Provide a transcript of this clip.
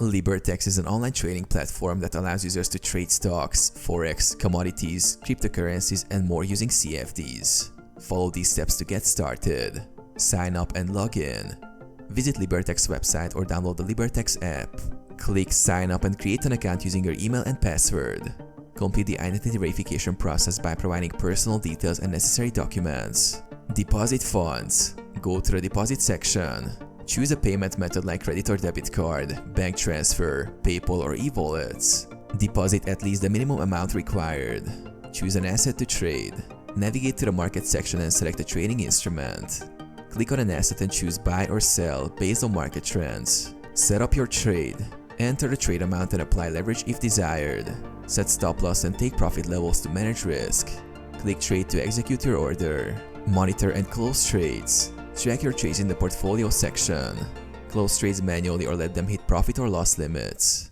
Libertex is an online trading platform that allows users to trade stocks, forex, commodities, cryptocurrencies, and more using CFDs. Follow these steps to get started. Sign up and log in. Visit Libertex website or download the Libertex app. Click sign up and create an account using your email and password. Complete the identity verification process by providing personal details and necessary documents. Deposit funds. Go to the deposit section. Choose a payment method like credit or debit card, bank transfer, PayPal or e-wallets. Deposit at least the minimum amount required. Choose an asset to trade. Navigate to the market section and select a trading instrument. Click on an asset and choose buy or sell based on market trends. Set up your trade. Enter the trade amount and apply leverage if desired. Set stop loss and take profit levels to manage risk. Click trade to execute your order. Monitor and close trades. Track your trades in the portfolio section. Close trades manually or let them hit profit or loss limits.